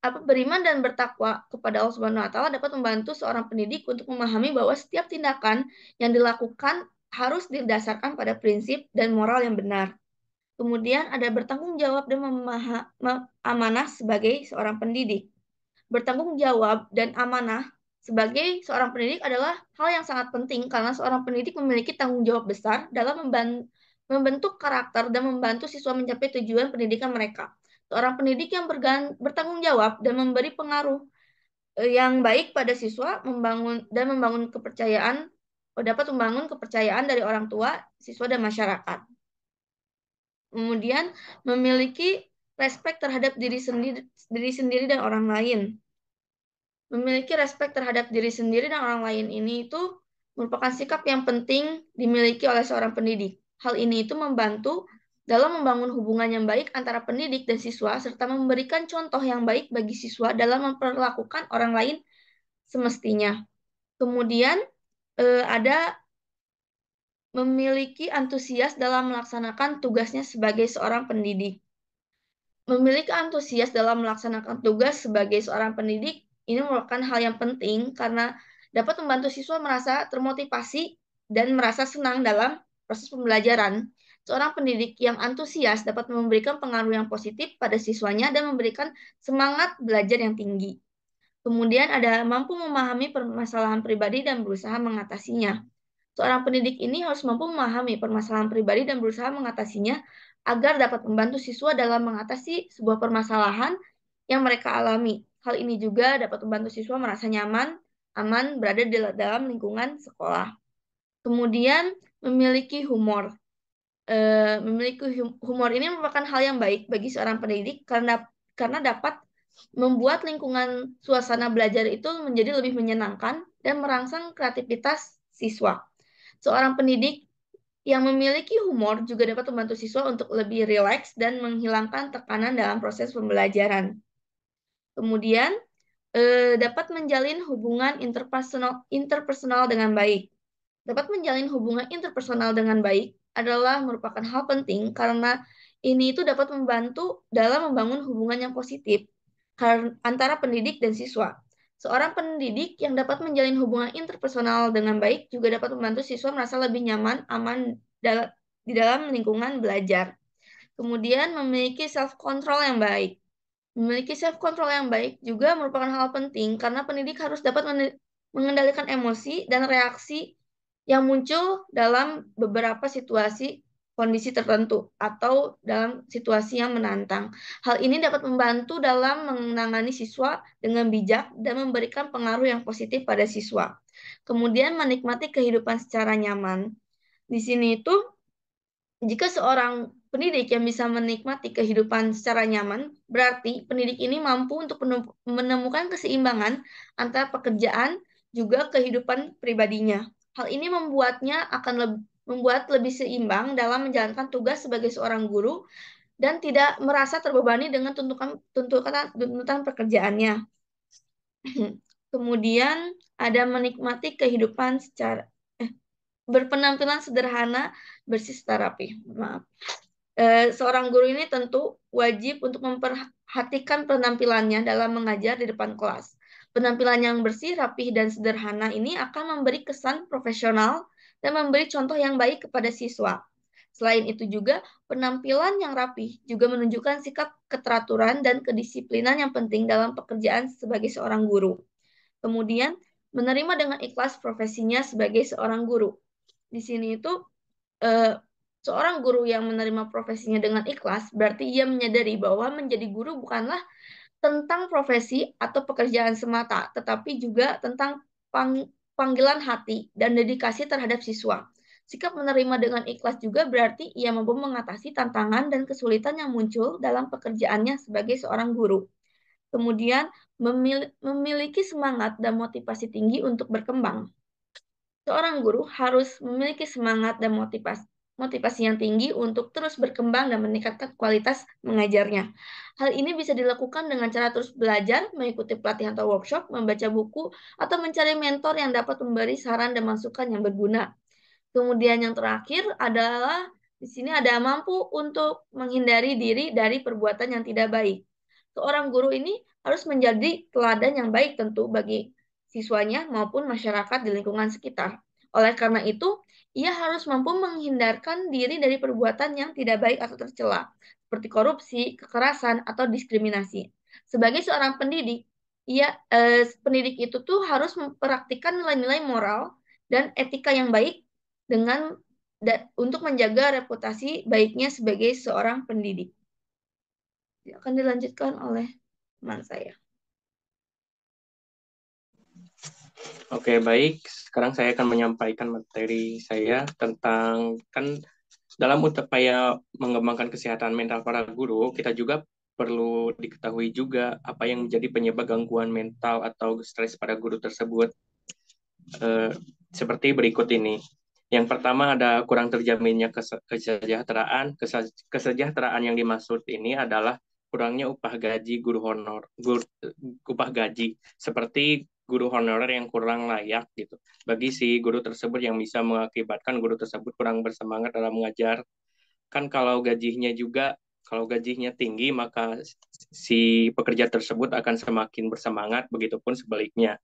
Beriman dan bertakwa kepada Allah Subhanahu wa taala dapat membantu seorang pendidik untuk memahami bahwa setiap tindakan yang dilakukan harus didasarkan pada prinsip dan moral yang benar. Kemudian ada bertanggung jawab dan amanah sebagai seorang pendidik. Bertanggung jawab dan amanah sebagai seorang pendidik adalah hal yang sangat penting karena seorang pendidik memiliki tanggung jawab besar dalam membentuk karakter dan membantu siswa mencapai tujuan pendidikan mereka. Seorang pendidik yang bertanggung jawab dan memberi pengaruh yang baik pada siswa dapat membangun kepercayaan dari orang tua, siswa, dan masyarakat. Kemudian memiliki respek terhadap diri sendiri dan orang lain. Memiliki respek terhadap diri sendiri dan orang lain ini itu merupakan sikap yang penting dimiliki oleh seorang pendidik. Hal ini itu membantu dalam membangun hubungan yang baik antara pendidik dan siswa, serta memberikan contoh yang baik bagi siswa dalam memperlakukan orang lain semestinya. Kemudian ada memiliki antusias dalam melaksanakan tugasnya sebagai seorang pendidik. Memiliki antusias dalam melaksanakan tugas sebagai seorang pendidik Ini merupakan hal yang penting karena dapat membantu siswa merasa termotivasi dan merasa senang dalam proses pembelajaran. Seorang pendidik yang antusias dapat memberikan pengaruh yang positif pada siswanya dan memberikan semangat belajar yang tinggi. Kemudian ada mampu memahami permasalahan pribadi dan berusaha mengatasinya. Seorang pendidik ini harus mampu memahami permasalahan pribadi dan berusaha mengatasinya agar dapat membantu siswa dalam mengatasi sebuah permasalahan yang mereka alami. Hal ini juga dapat membantu siswa merasa nyaman, aman, berada di dalam lingkungan sekolah. Kemudian memiliki humor. Memiliki humor ini merupakan hal yang baik bagi seorang pendidik karena dapat membuat lingkungan suasana belajar itu menjadi lebih menyenangkan dan merangsang kreativitas siswa. Seorang pendidik yang memiliki humor juga dapat membantu siswa untuk lebih rileks dan menghilangkan tekanan dalam proses pembelajaran. Kemudian, dapat menjalin hubungan interpersonal dengan baik. Dapat menjalin hubungan interpersonal dengan baik adalah merupakan hal penting karena ini itu dapat membantu dalam membangun hubungan yang positif antara pendidik dan siswa. Seorang pendidik yang dapat menjalin hubungan interpersonal dengan baik juga dapat membantu siswa merasa lebih nyaman, aman di dalam lingkungan belajar. Kemudian memiliki self-control yang baik. Memiliki self-control yang baik juga merupakan hal penting karena pendidik harus dapat mengendalikan emosi dan reaksi yang muncul dalam beberapa situasi kondisi tertentu atau dalam situasi yang menantang. Hal ini dapat membantu dalam menangani siswa dengan bijak dan memberikan pengaruh yang positif pada siswa. Kemudian menikmati kehidupan secara nyaman. Di sini itu jika seorang pendidik yang bisa menikmati kehidupan secara nyaman, berarti pendidik ini mampu untuk menemukan keseimbangan antara pekerjaan juga kehidupan pribadinya. Hal ini membuatnya akan membuat lebih seimbang dalam menjalankan tugas sebagai seorang guru dan tidak merasa terbebani dengan tuntutan pekerjaannya. Kemudian ada menikmati kehidupan secara berpenampilan sederhana, bersih serta rapi. Maaf. Seorang guru ini tentu wajib untuk memperhatikan penampilannya dalam mengajar di depan kelas. Penampilan yang bersih, rapih, dan sederhana ini akan memberi kesan profesional dan memberi contoh yang baik kepada siswa. Selain itu juga, penampilan yang rapih juga menunjukkan sikap keteraturan dan kedisiplinan yang penting dalam pekerjaan sebagai seorang guru. Kemudian, menerima dengan ikhlas profesinya sebagai seorang guru. Di sini itu seorang guru yang menerima profesinya dengan ikhlas berarti ia menyadari bahwa menjadi guru bukanlah tentang profesi atau pekerjaan semata, tetapi juga tentang panggilan hati dan dedikasi terhadap siswa. Sikap menerima dengan ikhlas juga berarti ia mampu mengatasi tantangan dan kesulitan yang muncul dalam pekerjaannya sebagai seorang guru. Kemudian memiliki semangat dan motivasi tinggi untuk berkembang. Seorang guru harus memiliki semangat dan motivasi yang tinggi untuk terus berkembang dan meningkatkan kualitas mengajarnya. Hal ini bisa dilakukan dengan cara terus belajar, mengikuti pelatihan atau workshop, membaca buku, atau mencari mentor yang dapat memberi saran dan masukan yang berguna. Kemudian yang terakhir adalah di sini ada mampu untuk menghindari diri dari perbuatan yang tidak baik. Seorang guru ini harus menjadi teladan yang baik tentu bagi siswanya maupun masyarakat di lingkungan sekitar. Oleh karena itu, ia harus mampu menghindarkan diri dari perbuatan yang tidak baik atau tercela, seperti korupsi, kekerasan, atau diskriminasi. Sebagai seorang pendidik, pendidik itu tuh harus mempraktikkan nilai-nilai moral dan etika yang baik untuk menjaga reputasi baiknya sebagai seorang pendidik. Akan dilanjutkan oleh teman saya. Oke, baik. Sekarang saya akan menyampaikan materi saya tentang, kan dalam upaya mengembangkan kesehatan mental para guru, kita juga perlu diketahui juga apa yang menjadi penyebab gangguan mental atau stres pada guru tersebut. Seperti berikut ini. Yang pertama ada kurang terjaminnya kesejahteraan. Kesejahteraan yang dimaksud ini adalah kurangnya upah gaji guru honor, upah gaji seperti guru honorer yang kurang layak gitu bagi si guru tersebut, yang bisa mengakibatkan guru tersebut kurang bersemangat dalam mengajar. Kan kalau gajinya juga Kalau gajinya tinggi, maka si pekerja tersebut akan semakin bersemangat, begitupun sebaliknya.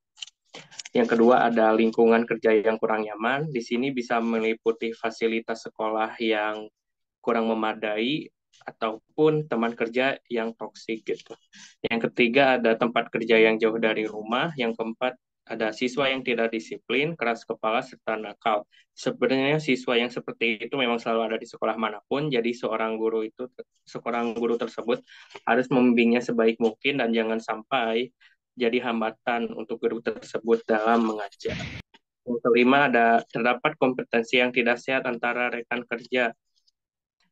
Yang kedua ada lingkungan kerja yang kurang nyaman. Di sini bisa meliputi fasilitas sekolah yang kurang memadai ataupun teman kerja yang toksik gitu. Yang ketiga ada tempat kerja yang jauh dari rumah. Yang keempat ada siswa yang tidak disiplin, keras kepala, serta nakal. Sebenarnya siswa yang seperti itu memang selalu ada di sekolah manapun, jadi seorang guru tersebut harus membimbingnya sebaik mungkin dan jangan sampai jadi hambatan untuk guru tersebut dalam mengajar. Yang kelima terdapat kompetensi yang tidak sehat antara rekan kerja.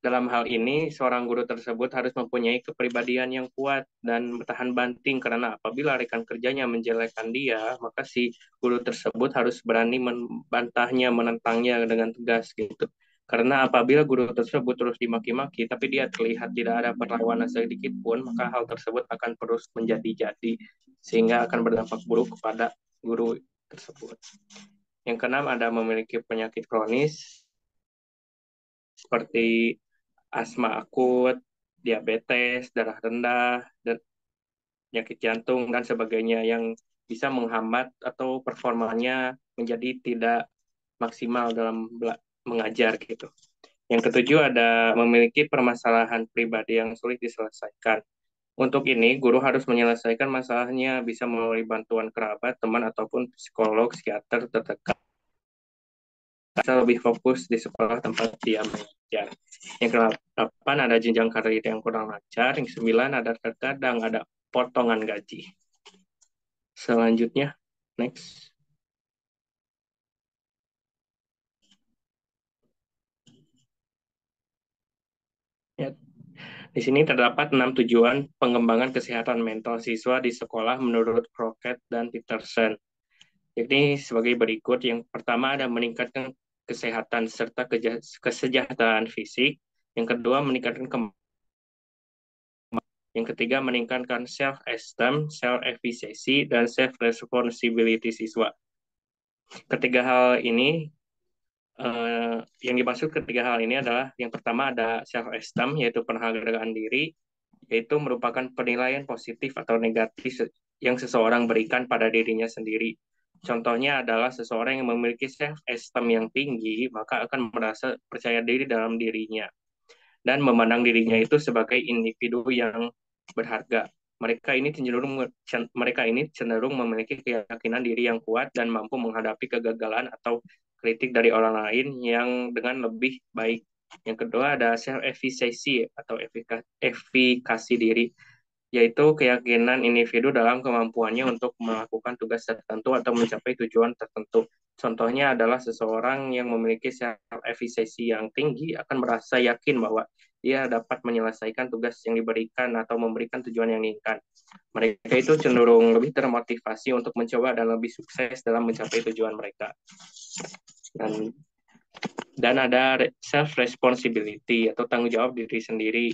Dalam hal ini, seorang guru tersebut harus mempunyai kepribadian yang kuat dan bertahan banting karena apabila rekan kerjanya menjelekkan dia, maka si guru tersebut harus berani membantahnya, menentangnya dengan tegas gitu. Karena apabila guru tersebut terus dimaki-maki, tapi dia terlihat tidak ada perlawanan sedikit pun, maka hal tersebut akan terus menjadi-jadi, sehingga akan berdampak buruk kepada guru tersebut. Yang keenam ada memiliki penyakit kronis, seperti asma akut, diabetes, darah rendah, dan penyakit jantung, dan sebagainya yang bisa menghambat atau performanya menjadi tidak maksimal dalam mengajar gitu. Yang ketujuh ada memiliki permasalahan pribadi yang sulit diselesaikan. Untuk ini, guru harus menyelesaikan masalahnya bisa melalui bantuan kerabat, teman, ataupun psikolog, psikiater terdekat. Bisa lebih fokus di sekolah tempat dia mengajar. Yang ke-8 ada jenjang karir yang kurang lancar. Yang 9 ada terkadang ada potongan gaji. Selanjutnya, next. Ya. Di sini terdapat 6 tujuan pengembangan kesehatan mental siswa di sekolah menurut Crockett dan Peterson. Jadi sebagai berikut, yang pertama ada meningkatkan kesehatan serta kesejahteraan fisik. Yang kedua meningkatkan yang ketiga, meningkatkan self-esteem, self-efficacy, dan self-responsibility siswa. Ketiga hal ini, yang dimaksud ketiga hal ini adalah yang pertama ada self-esteem, yaitu penghargaan diri, yaitu merupakan penilaian positif atau negatif yang seseorang berikan pada dirinya sendiri. Contohnya adalah seseorang yang memiliki self-esteem yang tinggi, maka akan merasa percaya diri dalam dirinya dan memandang dirinya itu sebagai individu yang berharga. Mereka ini cenderung memiliki keyakinan diri yang kuat dan mampu menghadapi kegagalan atau kritik dari orang lain yang dengan lebih baik. Yang kedua ada self-efficacy atau efikasi diri, yaitu keyakinan individu dalam kemampuannya untuk melakukan tugas tertentu atau mencapai tujuan tertentu. Contohnya adalah seseorang yang memiliki self-efficacy yang tinggi akan merasa yakin bahwa dia dapat menyelesaikan tugas yang diberikan atau memberikan tujuan yang diinginkan. Mereka itu cenderung lebih termotivasi untuk mencoba dan lebih sukses dalam mencapai tujuan mereka. Dan ada self-responsibility atau tanggung jawab diri sendiri,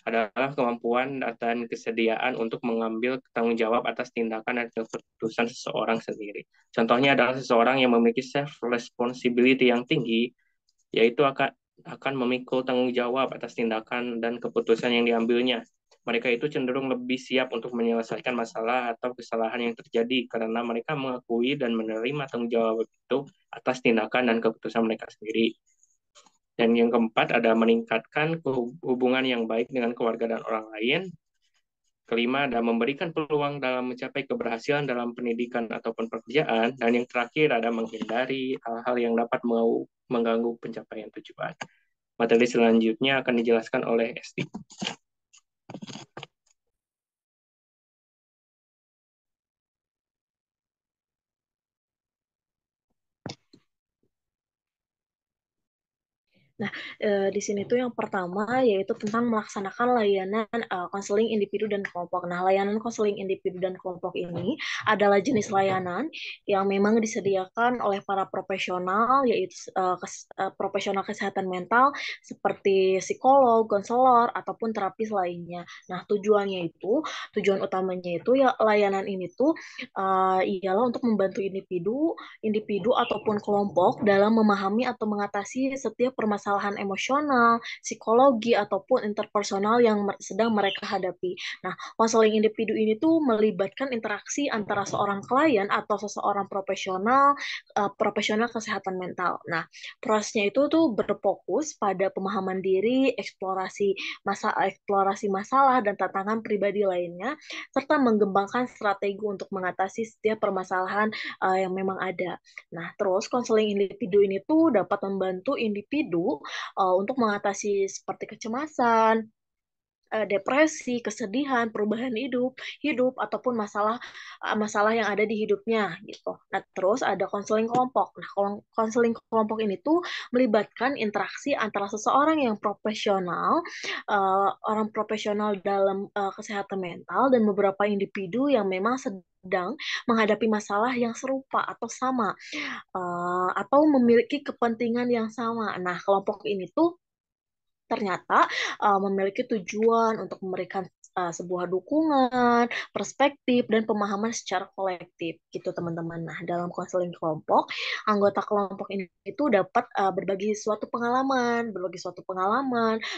adalah kemampuan dan kesediaan untuk mengambil tanggung jawab atas tindakan dan keputusan seseorang sendiri. Contohnya adalah seseorang yang memiliki self-responsibility yang tinggi, yaitu akan memikul tanggung jawab atas tindakan dan keputusan yang diambilnya. Mereka itu cenderung lebih siap untuk menyelesaikan masalah atau kesalahan yang terjadi karena mereka mengakui dan menerima tanggung jawab itu atas tindakan dan keputusan mereka sendiri. Dan yang keempat ada meningkatkan hubungan yang baik dengan keluarga dan orang lain. Kelima ada memberikan peluang dalam mencapai keberhasilan dalam pendidikan ataupun pekerjaan. Dan yang terakhir ada menghindari hal-hal yang dapat mengganggu pencapaian tujuan. Materi selanjutnya akan dijelaskan oleh Esti. Nah, di sini tuh yang pertama yaitu tentang melaksanakan layanan konseling individu dan kelompok. Nah, layanan konseling individu dan kelompok ini adalah jenis layanan yang memang disediakan oleh para profesional, yaitu profesional kesehatan mental seperti psikolog, konselor, ataupun terapis lainnya. Nah, tujuan utamanya itu ya layanan ini tuh ialah untuk membantu individu ataupun kelompok dalam memahami atau mengatasi setiap permasalahan permasalahan emosional, psikologi, ataupun interpersonal yang sedang mereka hadapi. Nah, konseling individu ini tuh melibatkan interaksi antara seorang klien atau seseorang profesional kesehatan mental. Nah, prosesnya itu tuh berfokus pada pemahaman diri, eksplorasi masalah dan tantangan pribadi lainnya, serta mengembangkan strategi untuk mengatasi setiap permasalahan yang memang ada. Nah, terus konseling individu ini tuh dapat membantu individu untuk mengatasi seperti kecemasan, depresi, kesedihan, perubahan hidup ataupun masalah yang ada di hidupnya gitu. Nah, terus ada konseling kelompok. Nah, konseling kelompok ini tuh melibatkan interaksi antara seseorang yang profesional, orang profesional dalam kesehatan mental dan beberapa individu yang memang sedang menghadapi masalah yang serupa atau sama, atau memiliki kepentingan yang sama. Nah, kelompok ini tuh ternyata memiliki tujuan untuk memberikan sebuah dukungan, perspektif, dan pemahaman secara kolektif gitu teman-teman. Nah, dalam konseling kelompok, anggota kelompok ini itu dapat berbagi suatu pengalaman,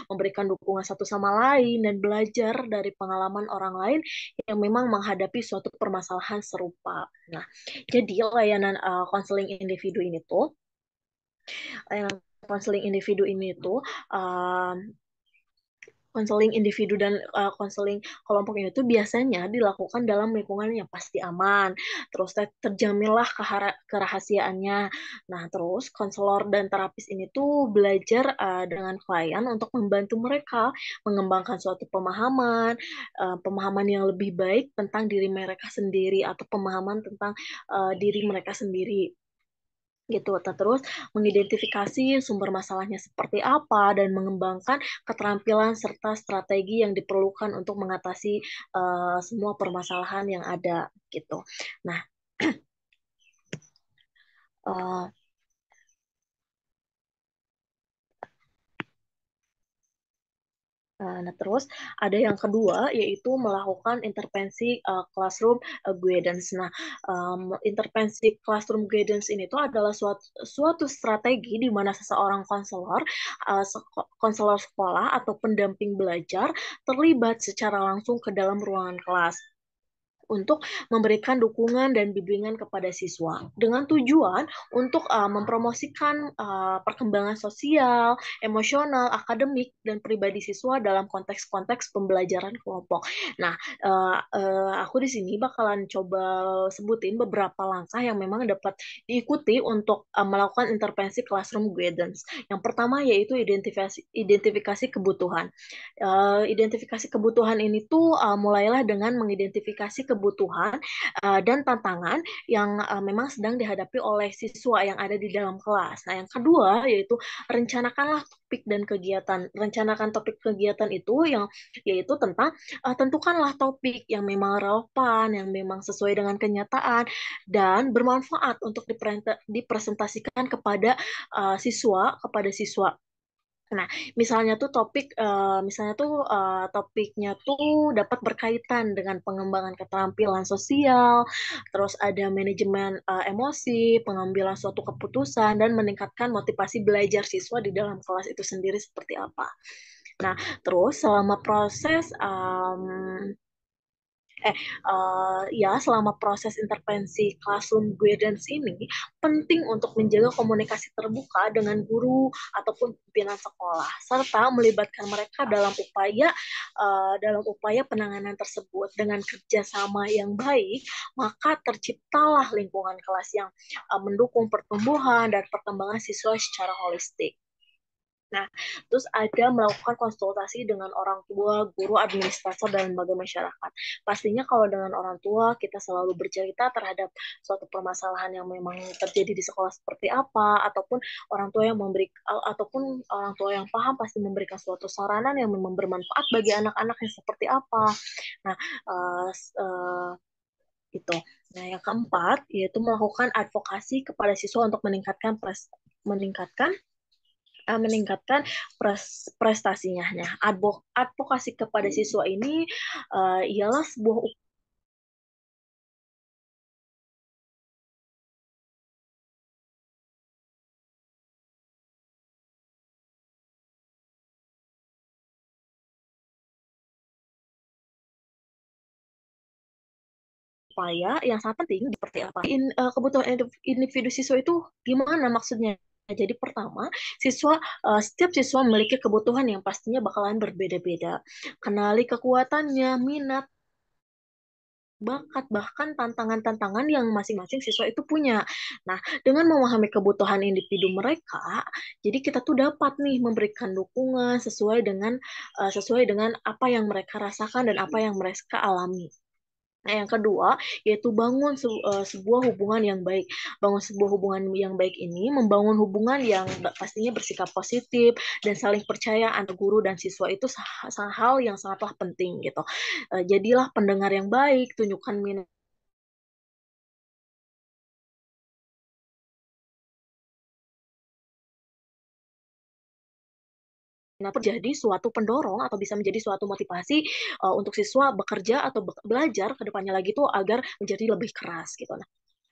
memberikan dukungan satu sama lain, dan belajar dari pengalaman orang lain yang memang menghadapi suatu permasalahan serupa. Nah, jadi konseling individu ini tuh layanan konseling individu ini tuh konseling individu dan konseling kelompok ini tuh biasanya dilakukan dalam lingkungan yang pasti aman, terus terjaminlah kerahasiaannya. Nah, terus konselor dan terapis ini tuh belajar dengan klien untuk membantu mereka mengembangkan suatu pemahaman yang lebih baik tentang diri mereka sendiri atau pemahaman tentang diri mereka sendiri gitu. Terus mengidentifikasi sumber masalahnya seperti apa dan mengembangkan keterampilan serta strategi yang diperlukan untuk mengatasi semua permasalahan yang ada gitu. Nah, uh, Nah, terus ada yang kedua yaitu melakukan intervensi classroom guidance. Nah, intervensi classroom guidance ini tuh adalah suatu strategi di mana seseorang konselor sekolah atau pendamping belajar terlibat secara langsung ke dalam ruangan kelas untuk memberikan dukungan dan bimbingan kepada siswa dengan tujuan untuk mempromosikan perkembangan sosial, emosional, akademik, dan pribadi siswa dalam konteks-konteks pembelajaran kelompok. Nah, aku di sini bakalan coba sebutin beberapa langkah yang memang dapat diikuti untuk melakukan intervensi classroom guidance. Yang pertama yaitu identifikasi kebutuhan. Identifikasi kebutuhan ini tuh mulailah dengan mengidentifikasi kebutuhan dan tantangan yang memang sedang dihadapi oleh siswa yang ada di dalam kelas. Nah, yang kedua yaitu rencanakanlah topik dan kegiatan. Rencanakan topik kegiatan itu yaitu tentang tentukanlah topik yang memang relevan, yang memang sesuai dengan kenyataan dan bermanfaat untuk dipresentasikan kepada siswa. Nah, topiknya tuh dapat berkaitan dengan pengembangan keterampilan sosial, terus ada manajemen emosi, pengambilan suatu keputusan, dan meningkatkan motivasi belajar siswa di dalam kelas itu sendiri seperti apa. Nah, terus selama proses intervensi classroom guidance ini penting untuk menjaga komunikasi terbuka dengan guru ataupun pimpinan sekolah serta melibatkan mereka dalam upaya penanganan tersebut. Dengan kerjasama yang baik maka terciptalah lingkungan kelas yang mendukung pertumbuhan dan perkembangan siswa secara holistik. Nah, terus ada melakukan konsultasi dengan orang tua, guru, administrator, dan lembaga masyarakat. Pastinya kalau dengan orang tua, kita selalu bercerita terhadap suatu permasalahan yang memang terjadi di sekolah seperti apa, ataupun orang tua yang paham pasti memberikan suatu saranan yang memang bermanfaat bagi anak-anak yang seperti apa. Nah, itu. Nah, yang keempat yaitu melakukan advokasi kepada siswa untuk meningkatkan prestasinya. Nah, advokasi kepada siswa ini ialah sebuah upaya yang sangat penting seperti apa? Kebutuhan individu siswa itu gimana maksudnya? Jadi pertama, setiap siswa memiliki kebutuhan yang pastinya bakalan berbeda-beda. Kenali kekuatannya, minat, bakat, bahkan tantangan-tantangan yang masing-masing siswa itu punya. Nah, dengan memahami kebutuhan individu mereka, jadi kita tuh dapat nih memberikan dukungan sesuai dengan apa yang mereka rasakan dan apa yang mereka alami. Nah, yang kedua, yaitu bangun sebuah hubungan yang baik. Bangun sebuah hubungan yang baik ini, membangun hubungan yang pastinya bersikap positif dan saling percaya antara guru dan siswa itu hal yang sangatlah penting gitu. Jadilah pendengar yang baik, tunjukkan minat jadi suatu pendorong atau bisa menjadi suatu motivasi untuk siswa bekerja atau belajar ke depannya lagi tuh agar menjadi lebih keras gitu.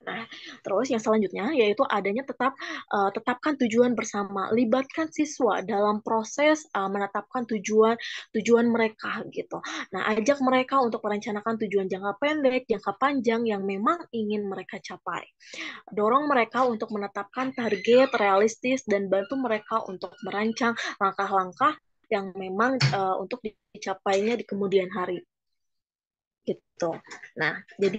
Nah, terus yang selanjutnya yaitu adanya tetapkan tujuan bersama, libatkan siswa dalam proses menetapkan tujuan mereka gitu. Nah, ajak mereka untuk merencanakan tujuan jangka pendek, jangka panjang yang memang ingin mereka capai. Dorong mereka untuk menetapkan target realistis dan bantu mereka untuk merancang langkah-langkah yang memang untuk dicapainya di kemudian hari gitu. Nah, jadi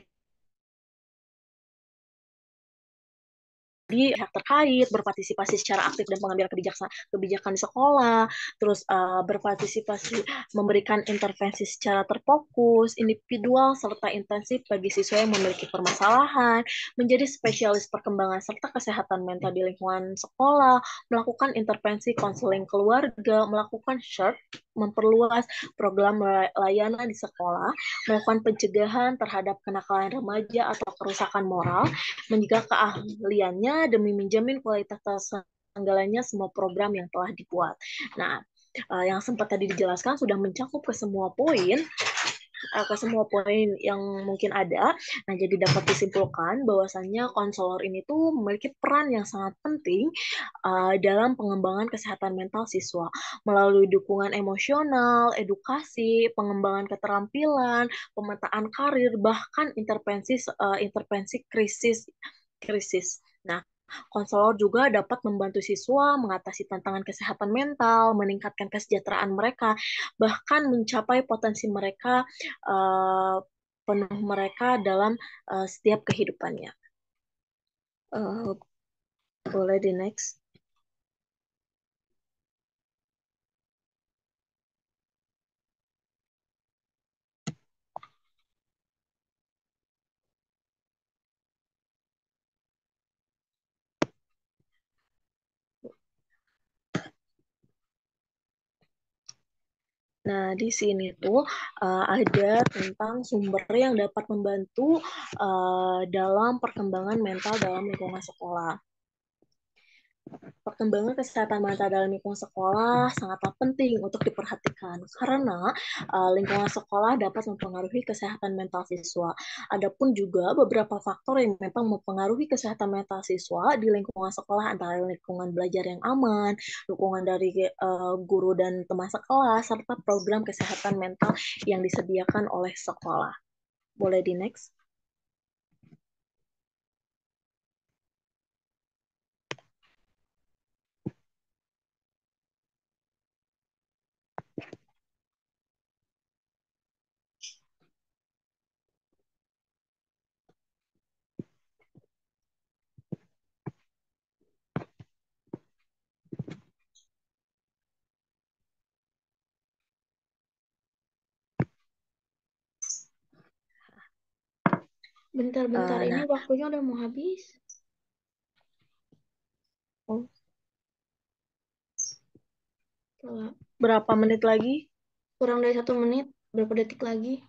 pihak terkait berpartisipasi secara aktif dan mengambil kebijakan di sekolah, terus berpartisipasi memberikan intervensi secara terfokus, individual serta intensif bagi siswa yang memiliki permasalahan, menjadi spesialis perkembangan serta kesehatan mental di lingkungan sekolah, melakukan intervensi konseling keluarga, melakukan memperluas program layanan di sekolah, melakukan pencegahan terhadap kenakalan remaja atau kerusakan moral, menjaga keahliannya demi menjamin kualitas terselenggaranya semua program yang telah dibuat. Nah, yang sempat tadi dijelaskan sudah mencakup ke semua poin yang mungkin ada. Nah, jadi dapat disimpulkan bahwasannya konselor ini tuh memiliki peran yang sangat penting dalam pengembangan kesehatan mental siswa melalui dukungan emosional, edukasi, pengembangan keterampilan, pemetaan karir, bahkan intervensi krisis. Nah, konselor juga dapat membantu siswa mengatasi tantangan kesehatan mental, meningkatkan kesejahteraan mereka, bahkan mencapai potensi mereka penuh mereka dalam setiap kehidupannya. Boleh di next. Nah, di sini tuh ada tentang sumber yang dapat membantu dalam perkembangan mental dalam lingkungan sekolah. Perkembangan kesehatan mental dalam lingkungan sekolah sangatlah penting untuk diperhatikan karena lingkungan sekolah dapat mempengaruhi kesehatan mental siswa. Adapun juga beberapa faktor yang memang mempengaruhi kesehatan mental siswa di lingkungan sekolah antara lingkungan belajar yang aman, dukungan dari guru dan teman sekelas, serta program kesehatan mental yang disediakan oleh sekolah. Boleh di next? Bentar-bentar, ini Nah, waktunya udah mau habis. oh, Coba. berapa menit lagi? Kurang dari 1 menit, berapa detik lagi?